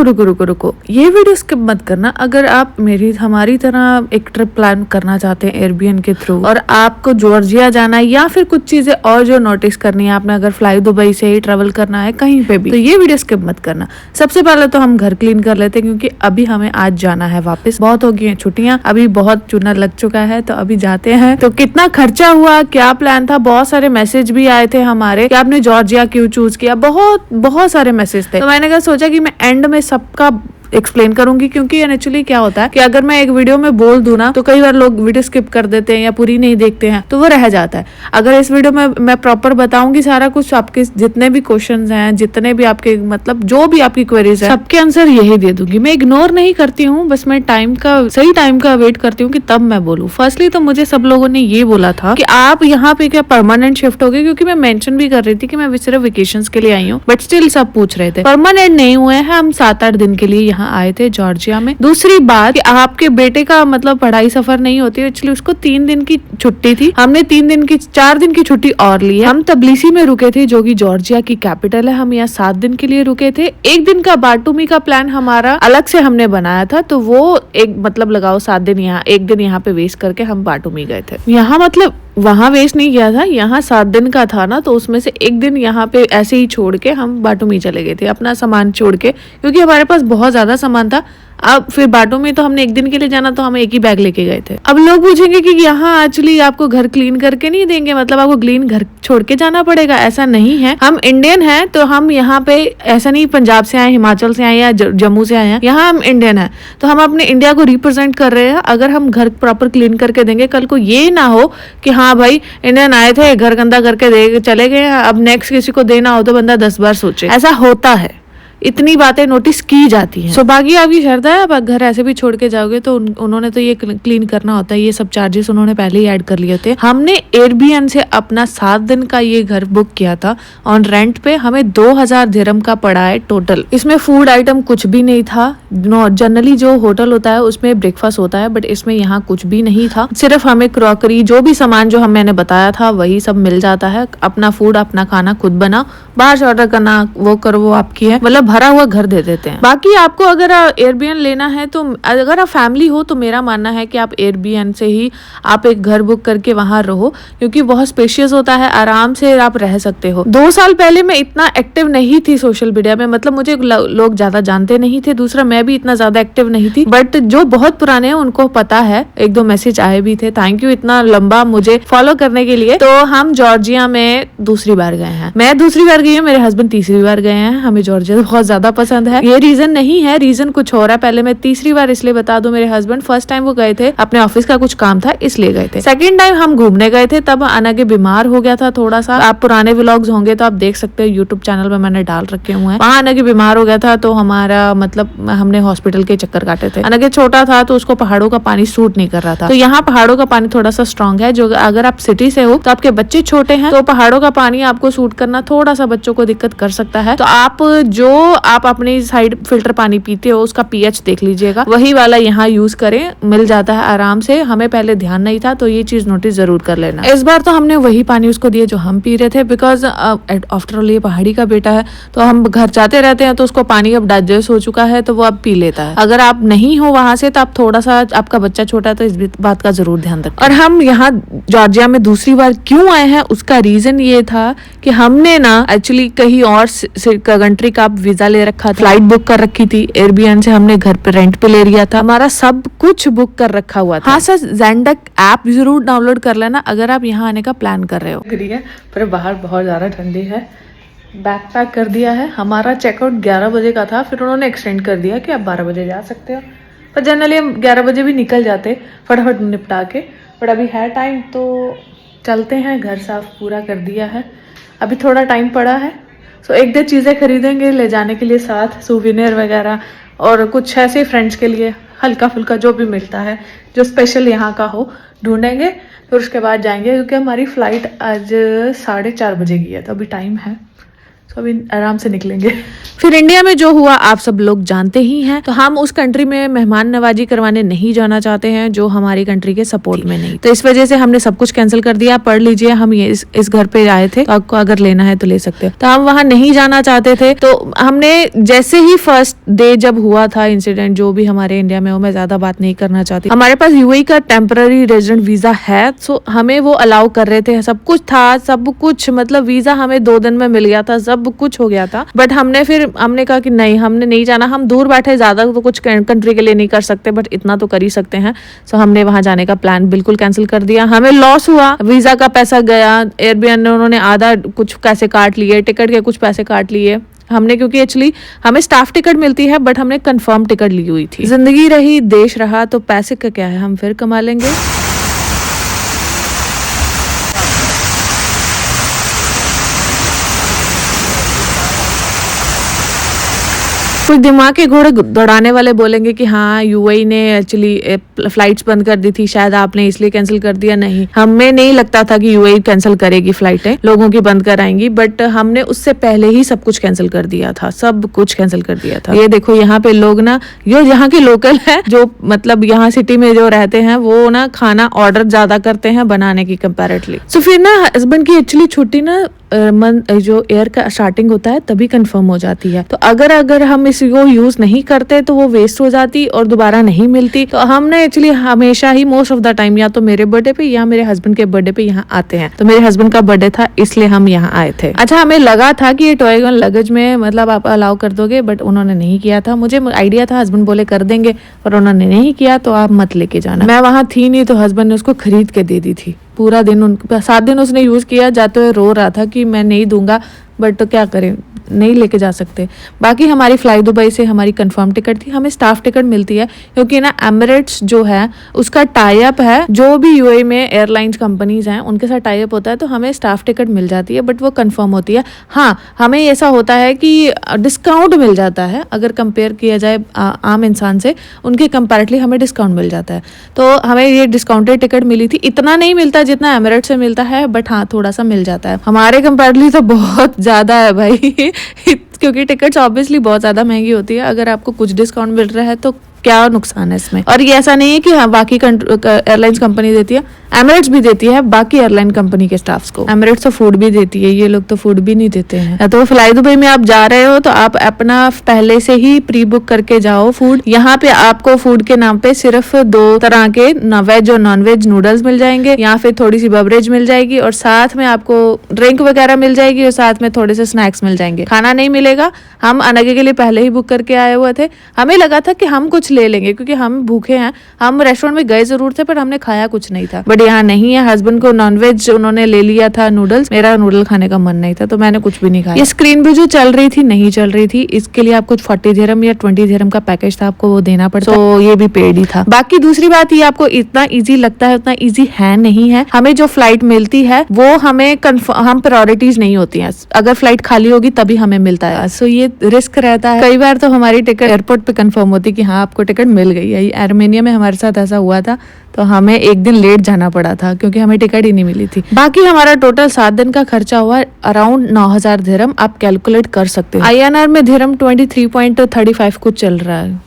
रुको रुको रुको रुको, ये वीडियो स्किप मत करना। अगर आप हमारी तरह एक ट्रिप प्लान करना चाहते हैं एयरबीएन के थ्रू और आपको जॉर्जिया जाना है या फिर कुछ चीजें और जो नोटिस करनी है आपने, अगर फ्लाई दुबई से ही ट्रेवल करना है कहीं पे भी, तो ये वीडियो स्किप मत करना। सबसे पहले तो हम घर क्लीन कर लेते हैं क्योंकि अभी हमें आज जाना है वापस। बहुत हो गई है छुट्टियां, अभी बहुत चूना लग चुका है, तो अभी जाते हैं। तो कितना खर्चा हुआ, क्या प्लान था, बहुत सारे मैसेज भी आए थे हमारे कि आपने जॉर्जिया क्यों चूज किया, बहुत सारे मैसेज थे। तो मैंने कहा सोचा कि मैं एंड में सबका एक्सप्लेन करूंगी क्योंकि एक्चुअली क्या होता है कि अगर मैं एक वीडियो में बोल दूं ना तो कई बार लोग वीडियो स्किप कर देते हैं या पूरी नहीं देखते हैं, तो वो रह जाता है। अगर इस वीडियो में मैं प्रॉपर बताऊंगी सारा कुछ, आपके जितने भी क्वेश्चंस हैं, जितने भी आपके मतलब जो भी आपकी क्वेरीज है, सबके आंसर यही दे दूंगी। मैं इग्नोर नहीं करती हूँ, बस मैं सही टाइम का वेट करती हूँ कि तब मैं बोलूँ। फर्स्टली तो मुझे सब लोगों ने ये बोला था कि आप यहाँ पे क्या परमानेंट शिफ्ट हो गए, क्योंकि मैं मेंशन भी कर रही थी कि मैं सिर्फ वेकेशन के लिए आई हूँ, बट स्टिल सब पूछ रहे थे। परमानेंट नहीं हुए हैं, हम 7-8 दिन के लिए यहाँ आए थे जॉर्जिया में। दूसरी बात कि आपके बेटे का मतलब पढ़ाई सफर नहीं होती है, इसलिए उसको 3 दिन की छुट्टी थी। हमने 4 दिन की छुट्टी और ली है। हम तबलीसी में रुके थे जो कि जॉर्जिया की कैपिटल है। हम यहाँ 7 दिन के लिए रुके थे। 1 दिन का बाटुमी का प्लान हमारा अलग से हमने बनाया था, तो वो एक मतलब लगाओ 7 दिन यहाँ, 1 दिन यहाँ पे वेस्ट करके हम बाटुमी गए थे। यहाँ मतलब वहाँ वेस्ट नहीं किया था, यहाँ 7 दिन का था ना, तो उसमें से 1 दिन यहाँ पे ऐसे ही छोड़ के हम बाटुमी चले गए थे अपना सामान छोड़ के, क्योंकि हमारे पास बहुत ज्यादा सामान था। अब फिर बाटो में तो हमने 1 दिन के लिए जाना, तो हम एक ही बैग लेके गए थे। अब लोग पूछेंगे कि यहाँ एक्चुअली आपको घर क्लीन करके नहीं देंगे, मतलब आपको क्लीन घर छोड़ के जाना पड़ेगा। ऐसा नहीं है, हम इंडियन हैं तो हम यहाँ पे ऐसा नहीं पंजाब से आए, हिमाचल से आए या जम्मू से आए हैं, यहाँ हम इंडियन हैं तो हम अपने इंडिया को रिप्रेजेंट कर रहे हैं। अगर हम घर प्रॉपर क्लीन करके देंगे, कल को ये ना हो कि हाँ भाई इंडियन आए थे घर गंदा करके दे चले गए, अब नेक्स्ट किसी को देना हो तो बंदा 10 बार सोचे। ऐसा होता है, इतनी बातें नोटिस की जाती हैं। बाकी आपकी श्रद्धा है, आप घर ऐसे भी छोड़ के जाओगे तो उन्होंने तो ये क्लीन करना होता है, ये सब चार्जेस उन्होंने पहले ही ऐड कर लिए थे। हमने एयरबीएन से अपना 7 दिन का ये घर बुक किया था ऑन रेंट पे, हमें 2000 दिरहम का पड़ा है टोटल। इसमें फूड आइटम कुछ भी नहीं था। जनरली जो होटल होता है उसमें ब्रेकफास्ट होता है, बट इसमें यहाँ कुछ भी नहीं था। सिर्फ हमें क्रॉकरी, जो भी सामान जो मैंने बताया था वही सब मिल जाता है। अपना फूड, अपना खाना खुद बनाओ, बाहर से ऑर्डर करना वो करो, वो आपकी है, मतलब भरा हुआ घर दे देते हैं। बाकी आपको अगर एयरबीएन लेना है तो अगर आप फैमिली हो तो मेरा मानना है कि आप एयरबीएन से ही आप एक घर बुक करके वहां रहो, क्योंकि बहुत स्पेशियस होता है, आराम से आप रह सकते हो। 2 साल पहले मैं इतना एक्टिव नहीं थी सोशल मीडिया में, मतलब मुझे लोग ज्यादा जानते नहीं थे। दूसरा मैं भी इतना ज्यादा एक्टिव नहीं थी, बट जो बहुत पुराने हैं उनको पता है, 1-2 मैसेज आए भी थे। थैंक यू इतना लंबा मुझे फॉलो करने के लिए। तो हम जॉर्जिया में दूसरी बार गए हैं, मैं दूसरी बार गई हूँ, मेरे हस्बैंड तीसरी बार गए हैं। हमें जॉर्जिया बहुत ज्यादा पसंद है, ये रीजन नहीं है, रीजन कुछ हो रहा है। पहले मैं तीसरी बार इसलिए बता दूं, मेरे हस्बैंड फर्स्ट टाइम वो गए थे, अपने ऑफिस का कुछ काम था इसलिए गए थे। सेकंड टाइम हम घूमने गए थे, तब अनगे बीमार हो गया था थोड़ा सा। आप पुराने व्लॉग्स होंगे तो आप देख सकते हो, यूट्यूब चैनल में मैंने डाल रखे हुए हैं। वहाँ अनगे बीमार हो गया था तो हमारा मतलब हमने हॉस्पिटल के चक्कर काटे थे। अनगे छोटा था तो उसको पहाड़ों का पानी सूट नहीं कर रहा था, तो यहाँ पहाड़ों का पानी थोड़ा सा स्ट्रॉन्ग है। जो अगर आप सिटी से हो तो आपके बच्चे छोटे हैं तो पहाड़ों का पानी आपको सूट करना थोड़ा सा बच्चों को दिक्कत कर सकता है। तो आप अपनी साइड फिल्टर पानी पीते हो उसका पीएच देख लीजिएगा, वही वाला यहाँ यूज करें, मिल जाता है आराम से। हमें पहले ध्यान नहीं था, तो ये चीज नोटिस जरूर कर लेना। इस बार तो हमने वही पानी उसको दिया जो हम पी रहे थे, बिकॉज आफ्टर ऑल ये पहाड़ी का बेटा है, तो हम घर जाते रहते हैं तो उसको पानी अब डाइजेस्ट हो चुका है तो वो अब पी लेता है। अगर आप नहीं हो वहां से तो आप थोड़ा सा, आपका बच्चा छोटा है तो इस बात का जरूर ध्यान रखें। और हम यहाँ जॉर्जिया में दूसरी बार क्यों आए हैं, उसका रीजन ये था कि हमने ना एक्चुअली कहीं और कंट्री का वीजा ले रखा था, फ्लाइट बुक कर रखी थी, एयरबीएन से हमने घर पे रेंट पे ले लिया था, हमारा सब कुछ बुक कर रखा हुआ था। हाँ सर, ज़ेंडक ऐप जरूर डाउनलोड कर लेना अगर आप यहाँ आने का प्लान कर रहे हो। पर बाहर बहुत ज्यादा ठंडी है। बैग पैक कर दिया है, हमारा चेकआउट 11 बजे का था, फिर उन्होंने एक्सटेंड कर दिया कि आप 12 बजे जा सकते हो, पर जनरली हम 11 बजे भी निकल जाते फटाफट निपटा के, बट अभी है टाइम तो चलते हैं। घर साफ पूरा कर दिया है, अभी थोड़ा टाइम पड़ा है, सो 1-2 चीज़ें खरीदेंगे ले जाने के लिए साथ, सूवेनियर वगैरह, और कुछ ऐसे फ्रेंड्स के लिए हल्का फुल्का जो भी मिलता है जो स्पेशल यहाँ का हो ढूंढेंगे, फिर उसके बाद जाएंगे, क्योंकि हमारी फ़्लाइट आज 4:30 बजे की है, तो अभी टाइम है। तो अभी आराम से निकलेंगे। फिर इंडिया में जो हुआ आप सब लोग जानते ही हैं। तो हम उस कंट्री में मेहमान नवाजी करवाने नहीं जाना चाहते हैं जो हमारी कंट्री के सपोर्ट में नहीं, तो इस वजह से हमने सब कुछ कैंसिल कर दिया। पढ़ लीजिए, हम ये इस घर पे आए थे, तो आपको अगर लेना है तो ले सकते हो। तो हम वहां नहीं जाना चाहते थे। तो हमने जैसे ही फर्स्ट डे जब हुआ था इंसिडेंट जो भी हमारे इंडिया में हो, मैं ज्यादा बात नहीं करना चाहती, हमारे पास यूएई का टेम्पररी रेजिडेंट वीजा है, सो हमें वो अलाउ कर रहे थे, सब कुछ था, सब कुछ मतलब वीजा हमें 2 दिन में मिल गया था, सब कुछ हो गया था। बट हमने कहा कि नहीं, हमने नहीं जाना, हम दूर बैठे, ज्यादा तो कुछ कंट्री के लिए नहीं कर सकते बट इतना तो कर ही सकते हैं। सो हमने वहां जाने का प्लान बिल्कुल कैंसिल कर दिया। हमें लॉस हुआ, वीजा का पैसा गया, एयरबीएन उन्होंने आधा कुछ पैसे काट लिए, टिकट के कुछ पैसे काट लिए हमने, क्योंकि एक्चुअली हमें स्टाफ टिकट मिलती है बट हमने कंफर्म टिकट ली हुई थी। जिंदगी रही देश रहा, तो पैसे का क्या है, हम फिर कमा लेंगे। कुछ दिमाग के घोड़े दौड़ाने वाले बोलेंगे कि हाँ यूएई ने एक्चुअली फ्लाइट्स बंद कर दी थी, शायद आपने इसलिए कैंसिल कर दिया। नहीं, हमें नहीं लगता था कि यूएई कैंसिल करेगी फ्लाइटें, लोगों की बंद कराएंगी, बट हमने उससे पहले ही सब कुछ कैंसिल कर दिया था, सब कुछ कैंसिल कर दिया था। ये देखो यहाँ पे लोग ना, जो यहाँ के लोकल है, जो मतलब यहाँ सिटी में जो रहते हैं, वो ना खाना ऑर्डर ज्यादा करते हैं बनाने की कंपैरेटिवली। सो फिर ना हस्बैंड की एक्चुअली छुट्टी ना जो एयर का स्टार्टिंग होता है तभी कंफर्म हो जाती है। तो अगर हम इसको यूज नहीं करते तो वो वेस्ट हो जाती और दोबारा नहीं मिलती। तो हमने एक्चुअली हमेशा ही मोस्ट ऑफ द टाइम या तो मेरे बर्थडे पे या मेरे हस्बैंड के बर्थडे पे यहाँ आते हैं। तो मेरे हस्बैंड का बर्थडे था इसलिए हम यहाँ आए थे। अच्छा, हमें लगा था कि ये टॉय गन लगेज में मतलब आप अलाउ कर दोगे, बट उन्होंने नहीं किया था। मुझे आइडिया था, हस्बैंड बोले कर देंगे, पर उन्होंने नहीं किया, तो आप मत लेके जाना। मैं वहां थी नहीं, तो हस्बैंड ने उसको खरीद के दे दी थी। पूरा दिन 7 दिन उसने यूज किया, जाते हुए रो रहा था कि मैं नहीं दूंगा, बट तो क्या करें, नहीं लेके जा सकते। बाकी हमारी फ्लाई दुबई से हमारी कंफर्म टिकट थी, हमें स्टाफ टिकट मिलती है क्योंकि ना एमिरेट्स जो है उसका टाई अप है, जो भी यूएई में एयरलाइंस कंपनीज हैं उनके साथ टाई अप होता है, तो हमें स्टाफ टिकट मिल जाती है, बट वो कंफर्म होती है। हाँ, हमें ऐसा होता है कि डिस्काउंट मिल जाता है, अगर कंपेयर किया जाए आम इंसान से, उनके कंपेरेटिवली हमें डिस्काउंट मिल जाता है। तो हमें ये डिस्काउंटेड टिकट मिली थी। इतना नहीं मिलता जितना एमिरेट्स से मिलता है, बट हाँ थोड़ा सा मिल जाता है। हमारे कंपेरेटिवली तो बहुत ज्यादा है भाई क्योंकि टिकट्स ऑब्वियसली बहुत ज्यादा महंगी होती है। अगर आपको कुछ डिस्काउंट मिल रहा है तो क्या नुकसान है इसमें। और ये ऐसा नहीं है कि हाँ बाकी एयरलाइंस कंपनी देती है, एमिरेट्स भी देती है बाकी एयरलाइन कंपनी के स्टाफ्स को। एमिरेट्स तो फूड भी देती है, ये लोग तो फूड भी नहीं देते हैं। तो फ्लाई दुबई में आप जा रहे हो तो आप अपना पहले से ही प्री बुक करके जाओ फूड। यहाँ पे आपको फूड के नाम पे सिर्फ 2 तरह के वेज और नॉन वेज नूडल्स मिल जाएंगे, या फिर थोड़ी सी बेवरेज मिल जाएगी, और साथ में आपको ड्रिंक वगैरह मिल जाएगी, और साथ में थोड़े से स्नैक्स मिल जाएंगे। खाना नहीं मिलेगा। हम अनगे के लिए पहले ही बुक करके आए हुए थे। हमें लगा था कि हम कुछ ले लेंगे क्योंकि हम भूखे हैं। हम रेस्टोरेंट में गए जरूर थे, पर हमने खाया कुछ नहीं था। बट यहाँ नहीं है, हस्बैंड को नॉनवेज उन्होंने ले लिया था नूडल्स, मेरा नूडल खाने का मन नहीं था, तो मैंने कुछ भी नहीं खाया। ये स्क्रीन पे जो चल रही थी नहीं चल रही थी, इसके लिए आपको 40 दिरहम या 20 दिरहम का पैकेज था, आपको वो देना पड़ता, तो ये भी पेड ही था। बाकी दूसरी बात, ये आपको इतना ईजी लगता है उतना ईजी है नहीं है। हमें जो फ्लाइट मिलती है वो हमें हम प्रायोरिटीज नहीं होती है, अगर फ्लाइट खाली होगी तभी हमें मिलता है। सो ये रिस्क रहता है। कई बार तो हमारी टिकट एयरपोर्ट पे कंफर्म होती कि हाँ आपको टिकट मिल गई है। आर्मेनिया में हमारे साथ ऐसा हुआ था, तो हमें एक दिन लेट जाना पड़ा था क्योंकि हमें टिकट ही नहीं मिली थी। बाकी हमारा टोटल 7 दिन का खर्चा हुआ अराउंड 9000 दिरहम। आप कैलकुलेट कर सकते हो। INR में दिरहम 23.35 कुछ चल रहा है।